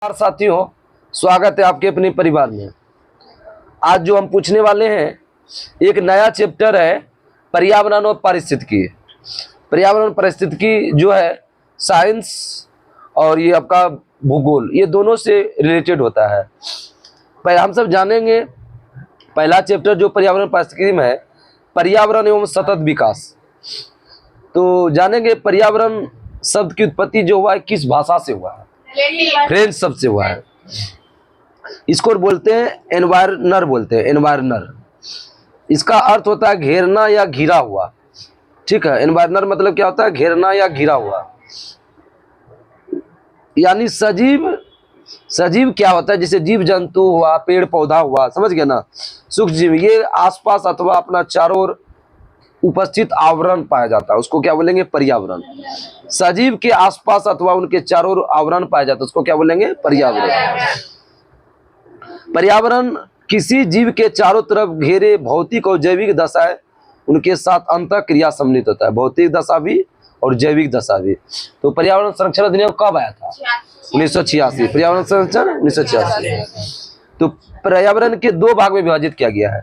नमस्कार साथियों, स्वागत है आपके अपने परिवार में। आज जो हम पूछने वाले हैं एक नया चैप्टर है पर्यावरण और पारिस्थितिकी। पर्यावरण पारिस्थितिकी जो है साइंस और ये आपका भूगोल, ये दोनों से रिलेटेड होता है। पर हम सब जानेंगे पहला चैप्टर जो पर्यावरण पारिस्थितिकी में है, पर्यावरण एवं सतत विकास। तो जानेंगे पर्यावरण शब्द की उत्पत्ति जो हुआ है किस भाषा से हुआ है। फ्रेंच शब्द से हुआ है। इसको बोलते हैं एनवायरनर, बोलते हैं एनवायरनर। इसका अर्थ होता है घेरना या घिरा हुआ। ठीक है, एनवायरनर मतलब क्या होता है? घेरना या घिरा हुआ। यानी सजीव क्या होता है? जैसे जीव जंतु हुआ, पेड़ पौधा हुआ, समझ गए ना। सूक्ष्म जीव ये आसपास अथवा अपना चारों ओर उपस्थित आवरण पाया जाता है, उसको क्या बोलेंगे? पर्यावरण। सजीव के आसपास अथवा उनके चारों ओर आवरण पाया जाता है, उसको क्या बोलेंगे? पर्यावरण। पर्यावरण किसी जीव के चारों तरफ घेरे भौतिक और जैविक दशाएं उनके साथ अंतः क्रिया सम्मिलित होता है, भौतिक दशा भी और जैविक दशा भी। तो पर्यावरण संरक्षण अधिनियम कब आया था? 1986। पर्यावरण संरक्षण 1986। तो पर्यावरण के दो भाग में विभाजित किया गया है,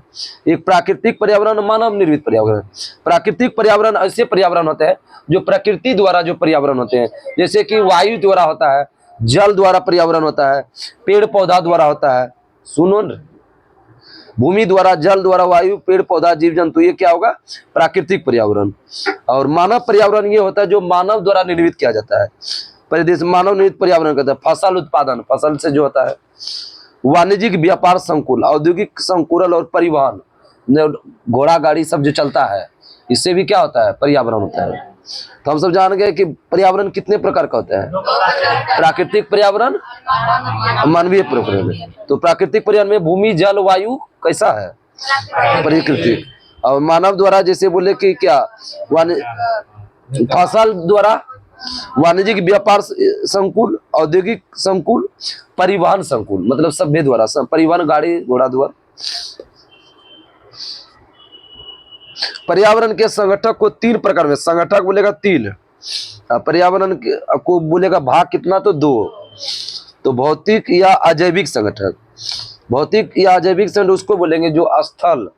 एक प्राकृतिक पर्यावरण, मानव निर्मित पर्यावरण। प्राकृतिक पर्यावरण ऐसे पर्यावरण होते हैं जो प्रकृति द्वारा जो पर्यावरण होते हैं, जैसे कि वायु द्वारा होता है, जल द्वारा पर्यावरण होता है, पेड़ पौधा द्वारा होता है। सुनो न, भूमि द्वारा, जल द्वारा, वायु, पेड़ पौधा, जीव जंतु, ये क्या होगा? प्राकृतिक पर्यावरण। और मानव पर्यावरण ये होता है जो मानव द्वारा निर्मित किया जाता है। परिदेश मानव निर्मित पर्यावरण कहते हैं फसल उत्पादन, फसल से जो होता है, वाणिज्यिक व्यापार संकुल, औद्योगिक संकुल और परिवहन, घोड़ा गाड़ी सब जो चलता है, इससे भी क्या होता है? पर्यावरण होता है। तो हम सब जान गए कि पर्यावरण कितने प्रकार का होता है। प्राकृतिक पर्यावरण, मानवीय पर्यावरण। तो प्राकृतिक पर्यावरण में भूमि, जल, वायु कैसा है? प्राकृतिक। और मानव द्वारा जैसे बोले कि क्या, फसल द्वारा, वाणिज्यिक व्यापार संकुल, औद्योगिक संकुल, परिवहन संकुल, मतलब सभ्य द्वारा, परिवहन गाड़ी घोड़ा द्वारा। पर्यावरण के संगठक को तीन प्रकार में, संगठक बोलेगा तीन, पर्यावरण को बोलेगा भाग कितना? तो दो। तो भौतिक या अजैविक संगठक, भौतिक या अजैविक संगठक उसको बोलेंगे जो स्थल,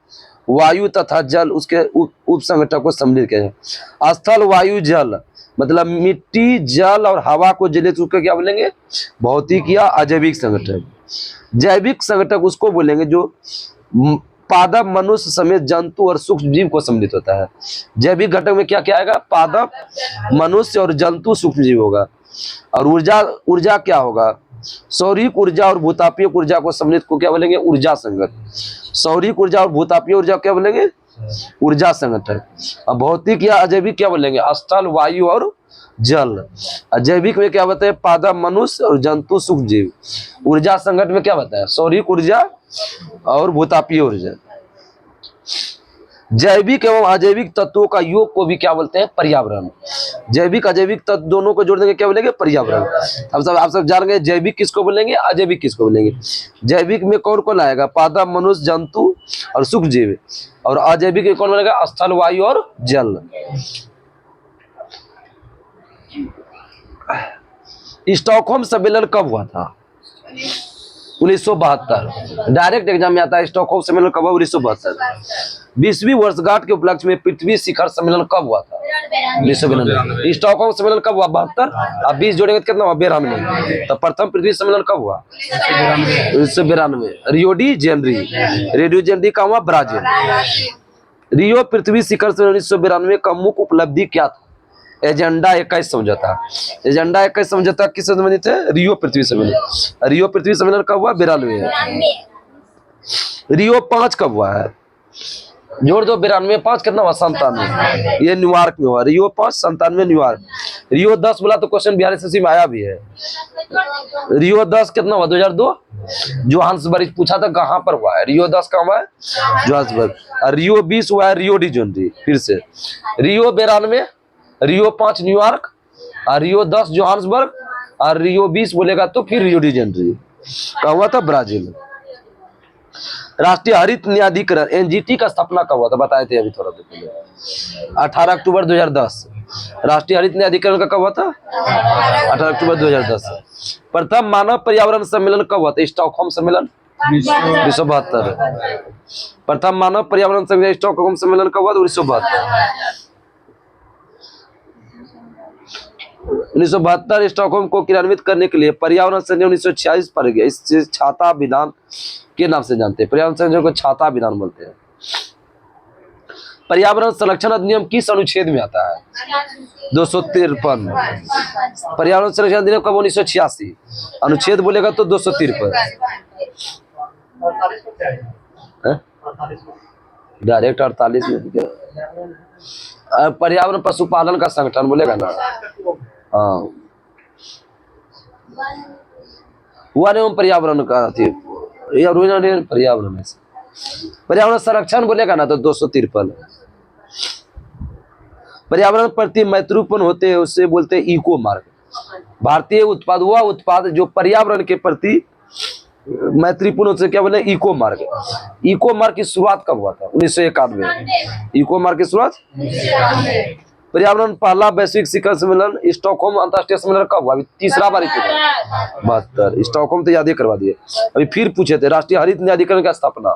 वायु तथा जल, उसके उप संगठक को सम्मिलित किया है। स्थल, वायु, जल मतलब मिट्टी, जल और हवा को जलित उसको क्या बोलेंगे? भौतिक या अजैविक संगठक। जैविक संगठक उसको बोलेंगे जो पादप, मनुष्य समेत जंतु और सूक्ष्म जीव को सम्मिलित होता है। जैविक घटक में क्या क्या आएगा? पादप, मनुष्य और जंतु, सूक्ष्म जीव होगा। और ऊर्जा क्या होगा? सौरिक ऊर्जा और भूतापीय ऊर्जा को सम्मिलित को क्या बोलेंगे? ऊर्जा संगठक। सौरिक ऊर्जा और भूतापीय ऊर्जा क्या बोलेंगे? ऊर्जा संगठक। और भौतिक या अजैविक क्या बोलेंगे? स्थल, वायु और जल। अजैविक में क्या बताए? पादप, मनुष्य और जंतु, सूक्ष्म जीव। ऊर्जा संगठन में क्या बताया? सौरिक ऊर्जा और भूतापीय ऊर्जा। जैविक एवं अजैविक तत्वों का योग को भी क्या बोलते हैं? पर्यावरण। जैविक अजैविक तत्व दोनों को जोड़ देंगे क्या बोलेंगे? पर्यावरण। आप सब जान गए जैविक किसको बोलेंगे, अजैविक किसको बोलेंगे। जैविक में कौन कौन आएगा? पादप, मनुष्य, जंतु और सूक्ष्म जीव। और अजैविक में कौन बनेगा? स्थल, वायु और जल। स्टॉकहोम सम्मेलन कब हुआ था? 1972। डायरेक्ट एग्जाम में आता है स्टॉकहोम सम्मेलन कब हुआ? 1972। 20वीं वर्षगांठ के उपलक्ष्य में पृथ्वी शिखर सम्मेलन कब हुआ था? 1992। स्टॉकहोम सम्मेलन कब हुआ? 72। अब 20 जोड़ेंगे तो कितना हुआ? 92। तो प्रथम पृथ्वी सम्मेलन कब हुआ? 1992। रियो डी जेनरी कहाँ हुआ? ब्राजील। रियो पृथ्वी शिखर सम्मेलन 1992 का मुख्य उपलब्धि क्या था? एजेंडा 21 समझौता। एजेंडा 21 समझौता किससे संबंधित है? रियो पृथ्वी सम्मेलन। रियो पृथ्वी सम्मेलन कब हुआ? 92। रियो 5 कब हुआ है? जोड़ दो 92 5 कितना हुआ? 97। ये न्यूयॉर्क में हुआ। रियो 5, 97 न्यूयॉर्क। रियो 10 बोला तो क्वेश्चन बिहार एसएससी में आया भी है। रियो 10 कितना हुआ? 2002। जोहान्सबर्ग पूछा था कहाँ पर हुआ है। रियो 10 कहाँ हुआ है? जोहान्सबर्ग। और रियो 20 हुआ है रियो डी जेनेरो। फिर से रियो 92, रियो 5 न्यूयॉर्क, और रियो 10 जोहान्सबर्ग, और रियो 20 बोलेगा तो फिर रियो डी जेनेरो। कहाँ हुआ था? ब्राजील। राष्ट्रीय हरित न्यायाधिकरण एनजीटी का स्थापना कब हुआ था? बताए थे अभी थोड़ा देर पहले। 18 अक्टूबर 2010। राष्ट्रीय हरित न्यायाधिकरण का कब हुआ था? 18 अक्टूबर 2010। प्रथम मानव पर्यावरण सम्मेलन कब हुआ था? स्टॉकहोम सम्मेलन 1972। प्रथम मानव पर्यावरण सम्मेलन स्टॉकहोम सम्मेलन कब हुआ? 1972 स्टॉकहोम को क्रियान्वित करने के लिए पर्यावरण संधि 1946 पर गया। इस छाता विधान के नाम से जानते हैं। पर्यावरण संधि को छाता विधान बोलते हैं। पर्यावरण संरक्षण अधिनियम किस अनुच्छेद में आता है? 253। पर्यावरण संरक्षण अधिनियम कब? 1986। अनुच्छेद बोलेगा तो 253। डायरेक्ट 48 में। पर्यावरण पशुपालन का संगठन बोलेगा ना? हाँ, वन एवं पर्यावरण का पर्यावरण पर्यावरण संरक्षण बोलेगा ना तो 253। पर्यावरण प्रति मैत्रीपूर्ण होते हैं उससे बोलते हैं इको मार्ग। भारतीय उत्पाद हुआ उत्पाद जो पर्यावरण के प्रति मैत्रीपूर्ण होते क्या बोले? इको मार्ग। इको मार्ग की शुरुआत कब हुआ था? 1991। इको मार्ग की शुरुआत। पर्यावरण पहला वैश्विक शिखर सम्मेलन स्टॉकहोम अंतर्राष्ट्रीय सम्मेलन कब हुआ? अभी तीसरा बार 72। स्टॉकहोम तो याद ही करवा दिए। अभी फिर पूछे थे राष्ट्रीय हरित न्यायाधिकरण का स्थापना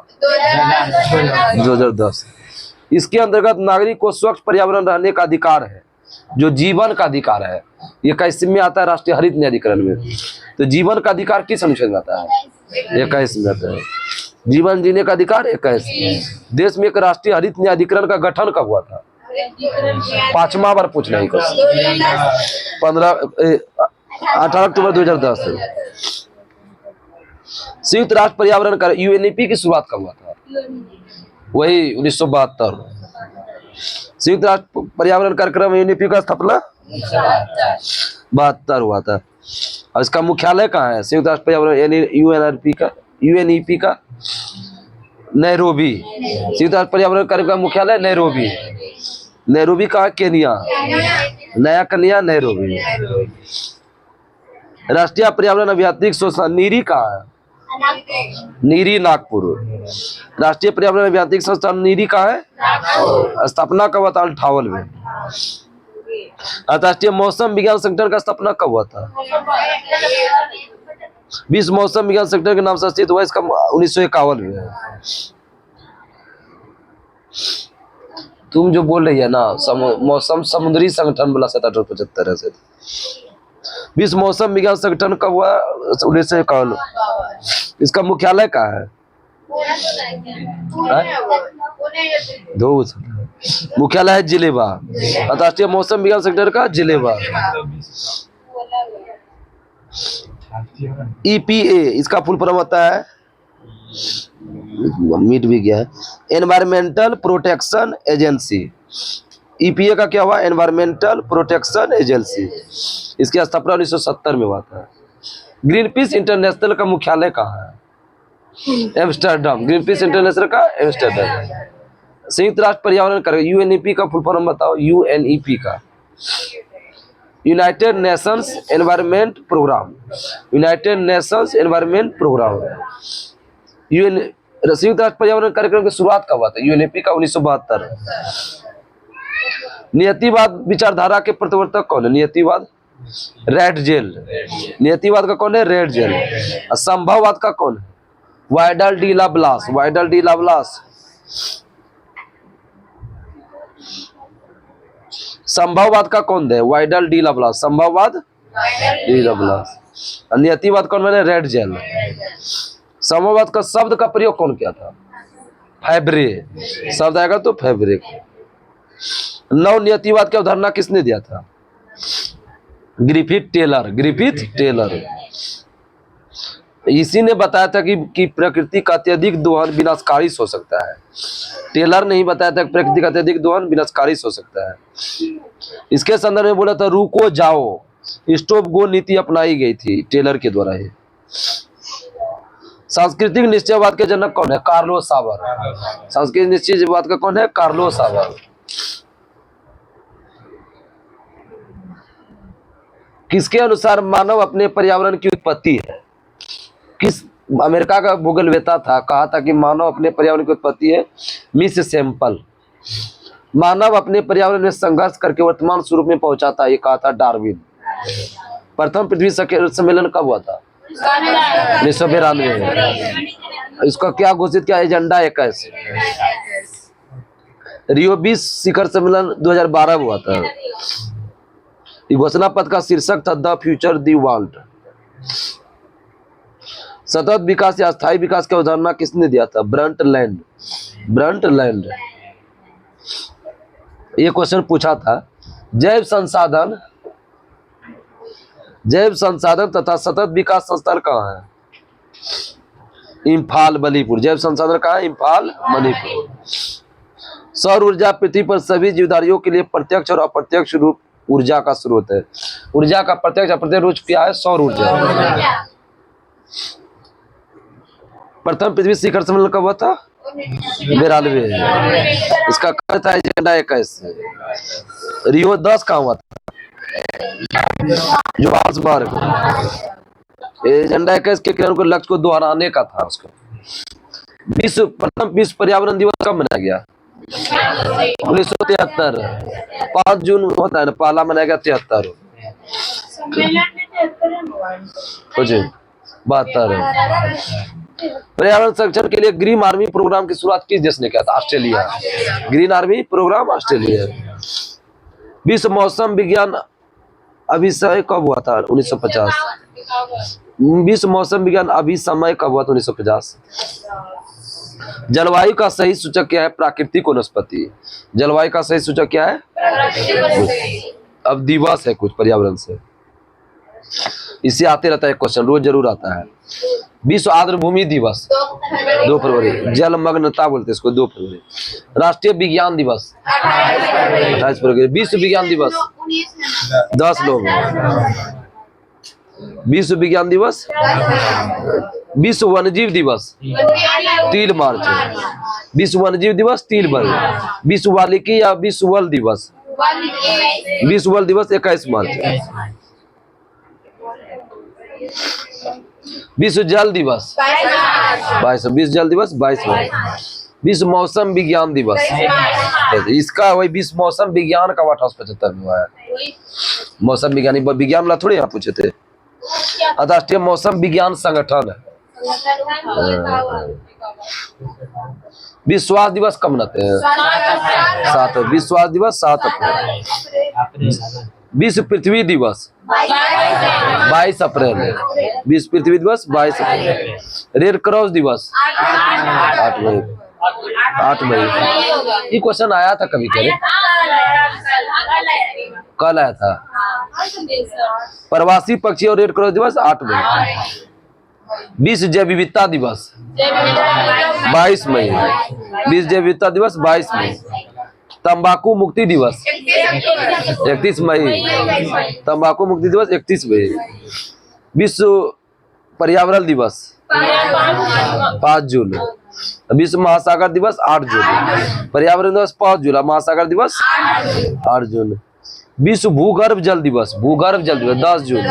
2010। इसके अंतर्गत नागरिक को स्वच्छ पर्यावरण रहने का अधिकार है, जो जीवन का अधिकार है। ये कैसे में आता है? राष्ट्रीय हरित न्यायाधिकरण में। तो जीवन का अधिकार किस अनुच्छेद में आता है? 21 में आता है। जीवन जीने का अधिकार 21। देश में एक राष्ट्रीय हरित न्यायाधिकरण का गठन कब हुआ था? 5वां बार पूछना है। 18 अक्टूबर 2010। संयुक्त राष्ट्र पर्यावरण का यूएनईपी की शुरुआत कब हुआ था? वही 1972। संयुक्त राष्ट्र पर्यावरण कार्यक्रम यूएनईपी का स्थापना 72 हुआ था। और इसका मुख्यालय कहाँ है? संयुक्त राष्ट्र पर्यावरण यूएनईपी का नैरोबी। संयुक्त राष्ट्र पर्यावरण कार्यक्रम का मुख्यालय नैरोबी। नैरोबी कहाँ? केनिया। नया कन्या नैरोबी। राष्ट्रीय पर्यावरण अभियांत्रिक संस्थान नीरी कहाँ है? नीरी नागपुर। राष्ट्रीय पर्यावरण अभियांत्रिक संस्थान नीरी कहाँ है? स्थापना कब हुआ था? 58 में। अंतर्राष्ट्रीय मौसम विज्ञान संगठन का स्थापना कब हुआ था? विश्व मौसम विज्ञान संगठन के नाम से स्थित हुआ इसका 1951 में। तुम जो बोल रही है ना मौसम समुद्री संगठन बोला 1775 से। विश्व मौसम विज्ञान संगठन कब हुआ? 1951। इसका मुख्यालय कहाँ है? मुख्यालय है जिलेबा। अंतर्राष्ट्रीय मौसम विज्ञान संगठन का जिलेबा। EPA इसका फुल फॉर्म होता है, मीट भी गया है, एनवायरमेंटल प्रोटेक्शन एजेंसी। EPA का क्या हुआ? Environmental protection agency. इसकी स्थापना 1970 में हुआ था। ग्रीन पीस इंटरनेशनल का मुख्यालय कहाँ है? एम्स्टर्डम। ग्रीन पीस इंटरनेशनल का एम्स्टर्डम। संयुक्त राष्ट्र पर्यावरण कार्यक्रम यूएनईपी का फुल फॉर्म बताओ। यूएनईपी का United Nations Environment Programme. United Nations Environment Programme. संयुक्त राष्ट्र पर्यावरण कार्यक्रम की शुरुआत कब हुआ था? यूएनईपी का 1972। नियतिवाद विचारधारा के प्रवर्तक कौन है? नियतिवाद रेड जेल। नियतिवाद का कौन है? Red jail. संभववाद का कौन है? Vidal de la Blache. Vidal de la Blache. संभववाद का कौन है? Vidal de la Blache. संभववाद डी लाप्लास। नियतिवाद कौन बने? Red jail. संभववाद का शब्द का प्रयोग कौन किया था? फैब्रे। शब्द आएगा तो फैब्रे। नव नियतिवाद की अवधारणा किसने दिया था? Griffith Taylor. Griffith Taylor. इसी ने बताया था कि प्रकृति का अत्यधिक दोहन विनाशकारी हो सकता है। टेलर ने ही बताया था कि प्रकृति का अत्यधिक दोहन विनाशकारी हो सकता है। इसके संदर्भ में बोला था रुको जाओ स्टॉप गो नीति अपनाई गई थी टेलर के द्वारा ही। सांस्कृतिक निश्चयवाद के जनक कौन है? कार्लोस सावर। सांस्कृतिक निश्चयवाद का कौन है? कार्लोस सावर। किसके अनुसार मानव अपने पर्यावरण की उत्पत्ति है? किस अमेरिका का भूगोलवेत्ता था, कहा था कि मानव अपने पर्यावरण की उत्पत्ति है? Miss sample. मानव अपने पर्यावरण में संघर्ष करके वर्तमान स्वरूप में पहुंचा था, ये कहा था डार्विन। प्रथम पृथ्वी शिखर सम्मेलन कब हुआ था? 1992। इसका क्या घोषित किया? एजेंडा 21। रियो 20 शिखर सम्मेलन 2012 में हुआ था। घोषणा पत्र का शीर्षक था द फ्यूचर दी वर्ल्ड। सतत विकास या स्थायी विकास की अवधारणा किसने दिया था? ब्रंटलैंड। ब्रंटलैंड। ये क्वेश्चन पूछा था। जैव संसाधन तथा सतत विकास संस्थान कहाँ है? इम्फाल, मणिपुर। जैव संसाधन कहाँ है? इम्फाल, मणिपुर। सौर ऊर्जा पृथ्वी पर सभी जीवधारियों के लिए प्रत्यक्ष और अप्रत्यक्ष रूप ऊर्जा का स्रोत है। ऊर्जा का प्रत्यक्ष अप्रत्यक्ष रूप क्या है? सौर ऊर्जा। प्रथम पृथ्वी शिखर सम्मेलन कब हुआ था? 92। इसका कार्य था एजेंडा 21। रियो 10 कहाँ हुआ था? जोहान्सबर्ग। एजेंडा 21 के क्रियान्वयन को लक्ष्य को दोहराने का था उसका। प्रथम विश्व पर्यावरण दिवस कब मनाया गया? 1973। 5 जून होता है ना, पहला मनाया गया 73। 72। पर्यावरण संरक्षण के लिए ग्रीन आर्मी प्रोग्राम की शुरुआत किस देश ने किया था? Australia. Green Army Programme Australia. विश्व मौसम विज्ञान अभिसमय कब हुआ था? 1950। विश्व मौसम विज्ञान अभिसमय कब हुआ था? 1950। जलवायु का सही सूचक क्या है? प्राकृतिक वनस्पति। जलवायु का सही सूचक क्या है? अब दिवस है कुछ पर्यावरण से, इसे आते रहता है क्वेश्चन, रोज जरूर आता है। विश्व आर्द्र भूमि दिवस 2 फरवरी। जलमग्नता बोलते हैं इसको, 2 फरवरी। राष्ट्रीय विज्ञान दिवस 28 फरवरी। विश्व विज्ञान दिवस 10 लोग। विश्व विज्ञान दिवस। विश्व वन्यजीव दिवस 3 मार्च। विश्व वन्यजीव दिवस 3 मार्च। विश्व वाल्मीकि या विश्व वल दिवस? विश्व वल दिवस 21 मार्च। विश्व जल दिवस 22। विश्व जल दिवस 22 मार्च। विश्व मौसम विज्ञान दिवस, इसका वही विश्व मौसम विज्ञान का 1875 में हुआ है। मौसम विज्ञानी विज्ञान वाला थोड़ी यहाँ पूछे थे। अंतर्राष्ट्रीय मौसम विज्ञान संगठन है। विश्व स्वास्थ्य दिवस कब मनाते हैं? 7। विश्व स्वास्थ्य दिवस 7 अप्रैल। विश्व पृथ्वी दिवस 22 अप्रैल। विश्व पृथ्वी दिवस 22 अप्रैल। रेड क्रॉस दिवस 8 मई। 8 मई। ये क्वेश्चन आया था कभी कभी, कल आया था। प्रवासी पक्षी और रेड क्रॉस दिवस 8 मई। विश्व जैव विविधता दिवस 22 मई। विश्व जैव विविधता दिवस 22 मई। तंबाकू मुक्ति दिवस 31 मई। तंबाकू मुक्ति दिवस 31 मई। विश्व पर्यावरण दिवस 5 जून। विश्व महासागर दिवस 8 जून। पर्यावरण दिवस 5 जून। महासागर दिवस 8 जून। विश्व भूगर्भ जल दिवस 10 जून।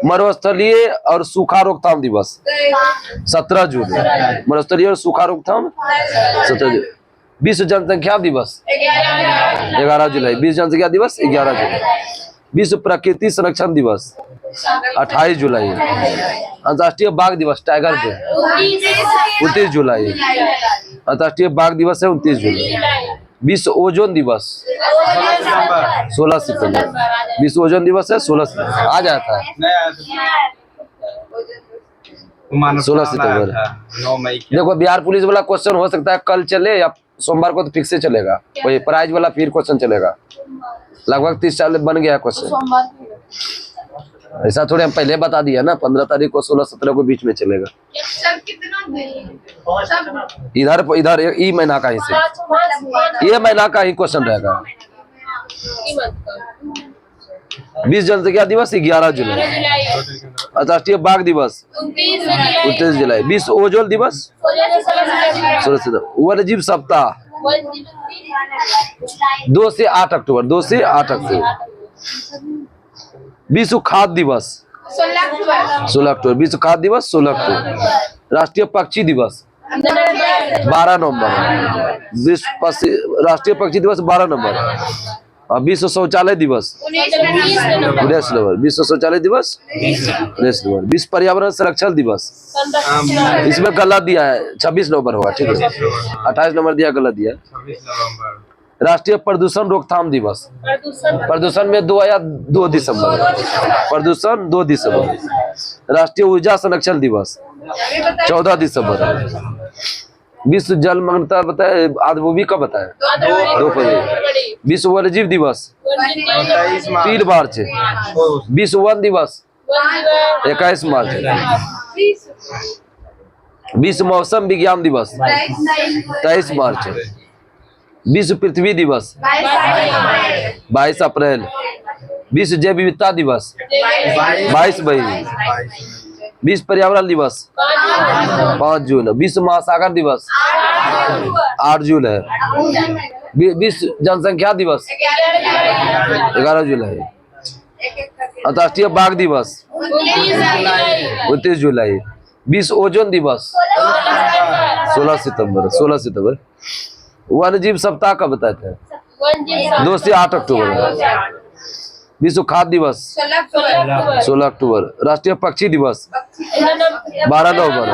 मरुस्थलीय और सूखा रोकथाम दिवस 17 जून। मरुस्थलीय और सूखा रोकथाम 17 जून। विश्व जनसंख्या दिवस 11 जुलाई। विश्व जनसंख्या दिवस 11 जुलाई। विश्व प्रकृति संरक्षण दिवस 28 जुलाई। अंतर्राष्ट्रीय बाघ दिवस टाइगर डे 29 जुलाई। अंतर्राष्ट्रीय बाघ दिवस है 29 जुलाई। विश्व ओजोन दिवस 16 सितंबर। विश्व ओजोन दिवस है 16 सितंबर। आ जाता है 16 सितंबर। देखो बिहार पुलिस वाला क्वेश्चन हो सकता है कल चले या सोमवार को तो फिक्स से चलेगा। वही प्राइज वाला फिर क्वेश्चन चलेगा। लगभग 30 साल बन गया क्वेश्चन। ऐसा थोड़े हम पहले बता दिया ना, 15 तारीख को 16-17 को बीच में चलेगा। इधर ये महीना का ही से, ये महीना का ही क्वेश्चन रहेगा। विश्व जनसंख्या दिवस 11 जुलाई। अंतर्राष्ट्रीय बाघ दिवस 29 जुलाई। विश्व ओजोन दिवस 16 सितंबर। वन्य जीव सप्ताह 2 से 8 अक्टूबर। 2 से 8 अक्टूबर। विश्व खाद्य दिवस 16 अक्टूबर। विश्व खाद्य दिवस 16 अक्टूबर। राष्ट्रीय पक्षी दिवस 12 नवंबर। विश्व राष्ट्रीय पक्षी दिवस 12 नवंबर। और विश्व शौचालय दिवस 19 नवंबर, विश्व शौचालय दिवस 19 नवंबर। विश्व पर्यावरण संरक्षण दिवस, इसमें गलत दिया है, 26 नवंबर होगा, ठीक है, 28 नवंबर दिया, गलत दिया। राष्ट्रीय प्रदूषण रोकथाम दिवस, प्रदूषण में 2 आया, 2 दिसंबर, प्रदूषण 2 दिसंबर। राष्ट्रीय ऊर्जा संरक्षण दिवस 14 दिसंबर। विश्व जल मंगलता बताए, आज वो भी कब बताए, 2 फरवरी। विश्व वन्यजीव दिवस 3 मार्च। विश्व वन दिवस 21 मार्च। विश्व मौसम विज्ञान दिवस 23 मार्च। विश्व पृथ्वी दिवस 22 अप्रैल। विश्व जैव विविधता दिवस 22 मई। विश्व पर्यावरण दिवस 5 जून। विश्व महासागर दिवस 8 जून है। विश्व जनसंख्या दिवस 11 जुलाई। अंतर्राष्ट्रीय बाघ दिवस 29 जुलाई। विश्व ओजोन दिवस 16 सितंबर। वन्यजीव सप्ताह कब बताते हैं, 2 से 8 अक्टूबर। विश्व खाद्य दिवस 16 अक्टूबर। राष्ट्रीय पक्षी दिवस 12 नवंबर।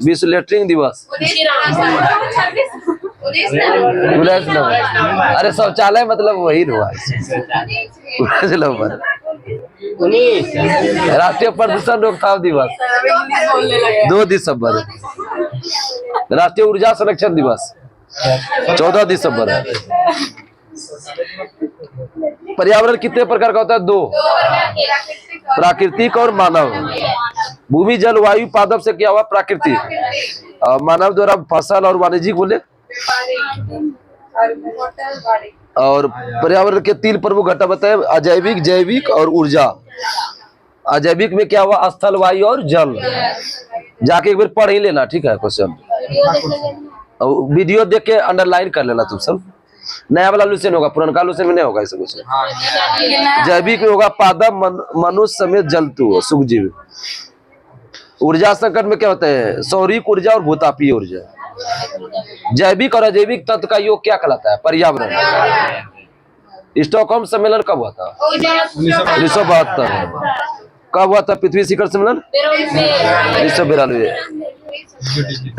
विश्व लेटरिंग दिवस 19 नवंबर। अरे शौचालय मतलब वही हुआ, 19 नवंबर। राष्ट्रीय प्रदूषण रोकथाम दिवस 2 दिसंबर। राष्ट्रीय ऊर्जा संरक्षण दिवस 14 दिसंबर। पर्यावरण कितने प्रकार का होता है, 2, प्राकृतिक और मानव। भूमि जल वायु पादप से क्या हुआ, प्राकृतिक। मानव द्वारा फसल और वाणिज्यिक बोले। और पर्यावरण के 3 प्रमुख घटक बताए, अजैविक, जैविक और ऊर्जा। अजैविक में क्या हुआ, स्थल, वायु और जल। जाके एक बार पढ़ ही लेना, ठीक है, क्वेश्चन। वीडियो देख के अंडरलाइन कर लेना तुम सब। नया वाला लुसेन होगा, पुराना लुसेन में नहीं होगा ऐसा कुछ। जैविक में होगा पादप, मनुष्य समेत जंतु, सूक्ष्मजीव। ऊर्जा संकट में क्या होता है, सौरिक ऊर्जा और भूतापीय ऊर्जा। जैविक और अजैविक तत्व का योग क्या कहलाता है, पर्यावरण। स्टॉकहोम सम्मेलन कब हुआ था, 1972। कब हुआ था पृथ्वी शिखर सम्मेलन, 1992।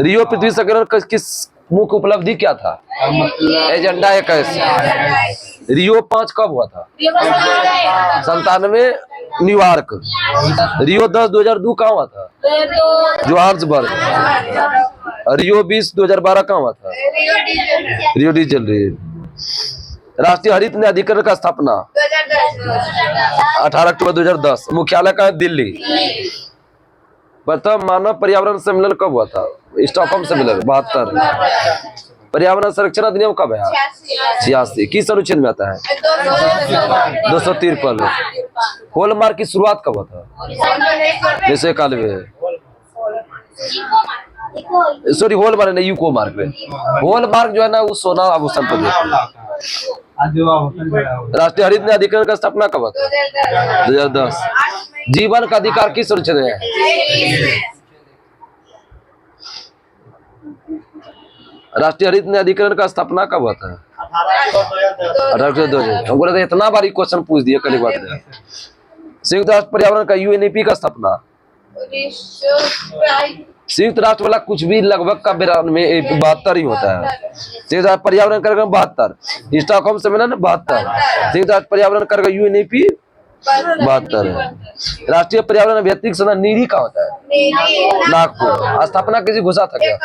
रियो पृथ्वी सम्मेलन किस मुख्य उपलब्धि क्या था, एजेंडा 21। रियो 5 कब हुआ था, 97 न्यूयॉर्क। रियो 10 2002 कहाँ हुआ था, जोहान्सबर्ग। रियो 20 2012 कहाँ हुआ था, रियो डी जेनेरो। राष्ट्रीय हरित न्यायाधिकरण का स्थापना 18 अक्टूबर 2010। मुख्यालय का है दिल्ली। प्रथम मानव पर्यावरण सम्मेलन कब हुआ था, स्टॉकहोम सम्मेलन 72। पर्यावरण संरक्षण अधिनियम कब है, 86। किस अनुच्छेद में आता है, 253। हॉलमार्क की शुरुआत कब हुआ था, 1991। सॉरी, हॉलमार्क नहीं, यूको मार्क में। हॉलमार्क जो है ना, वो सोना आभूषण पर देते हैं। राष्ट्रीय हरित न्यायाधिकरण का स्थापना कब हुआ था, 2010। जीवन का अधिकार किस अनुच्छेद में है, राष्ट्रीय हरित न्यायाधिकरण का स्थापना कब हुआ था, 18 हमको लगा इतना बारी क्वेश्चन पूछ दिया कल बात में। संयुक्त राष्ट्र पर्यावरण का यूएनईपी का स्थापना, संयुक्त राष्ट्र वाला कुछ भी लगभग का 72 ही होता है। संयुक्त राष्ट्र पर्यावरण कार्यक्रम 72, स्टॉकहोम सम्मेलन 72, संयुक्त राष्ट्र पर्यावरण कार्यक्रम यूएनईपी 72 है। राष्ट्रीय पर्यावरण अभियंत्रिक संस्थान नीरी का होता है, नागपुर। स्थापना किसी घुसा था क्या,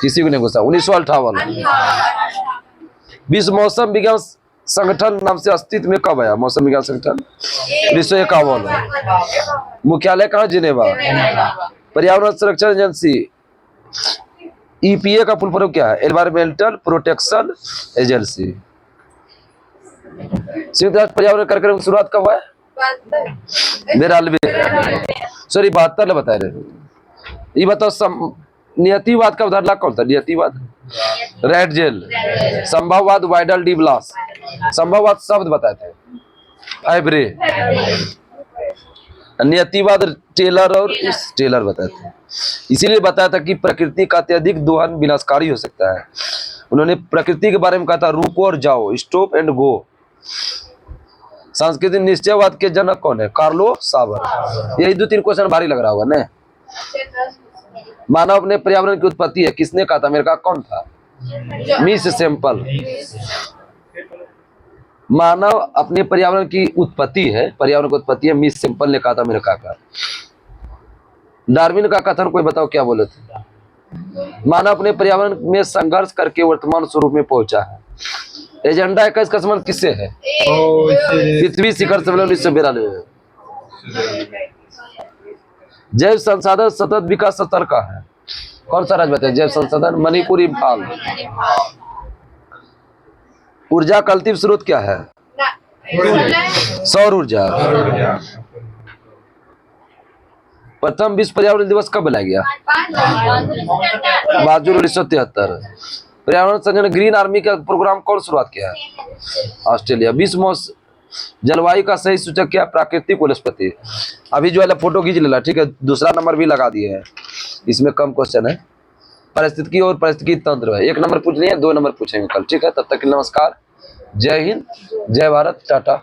किसी को नहीं घुसा, 1958। विश्व मौसम विज्ञान संगठन नाम से अस्तित्व में कब आया, मौसम विज्ञान संगठन 1951। मुख्यालय कहाँ, जिनेवा। पर्यावरण संरक्षण एजेंसी ईपीए का फुल फॉर्म क्या है, एनवायरमेंटल प्रोटेक्शन एजेंसी। संयुक्त राष्ट्र पर्यावरण कार्यक्रम की शुरुआत कब हुआ है, 92, सॉरी 72 बता रहे। ये बताओ नियतिवाद का उदाहरण कौन था, नियतिवाद, रेड जेल। संभववाद, वाइडल डी ब्लास। संभववाद शब्द बताते हैं, फाइब्रे। नियतिवाद टेलर और टेलर बताते हैं। इसीलिए बताया था कि प्रकृति का अत्यधिक दोहन विनाशकारी हो सकता है। उन्होंने प्रकृति के बारे में कहा था रुको और जाओ, स्टॉप एंड गो। सांस्कृतिक निश्चयवाद के जनक कौन है? कार्लो सावर। यही 2-3 क्वेश्चन भारी लग रहा होगा ना। मानव अपने पर्यावरण की उत्पत्ति है, किसने कहा था? मेरे कहा कौन था? Miss sample. मानव अपने पर्यावरण की उत्पत्ति है, पर्यावरण की उत्पत्ति है, मिस सैंपल ने कहा था मेरे काका। डार्विन का कथन कोई बताओ क्या बोले थे? मानव अपने पर्यावरण में संघर्ष करके वर्तमान स्वरूप में पहुंचा है। एजेंडा 21 का संबंध किससे है? पृथ्वी शिखर सम्मेलन 1992। जैव संसाधन सतत विकास स्तर का है, कौन सा राज्य बताए? जैव संसाधन मणिपुर, इम्फाल। ऊर्जा का अंतिम स्रोत क्या है? सौर ऊर्जा। प्रथम विश्व पर्यावरण दिवस कब मनाया गया? 5 जून 1973। पर्यावरण संगठन ग्रीन आर्मी का प्रोग्राम कौन शुरुआत किया है? ऑस्ट्रेलिया। विश्व मौसम जलवायु का सही सूचक क्या? प्राकृतिक वनस्पति। अभी जो है फोटो खींच लेना, ठीक है? दूसरा नंबर भी लगा दिए हैं, इसमें कम क्वेश्चन है। पारिस्थितिकी और पारिस्थितिकी तंत्र है, 1 नंबर पूछ लिए, 2 नंबर पूछेंगे कल, ठीक है? तब तक नमस्कार, जय हिंद, जय भारत, टाटा।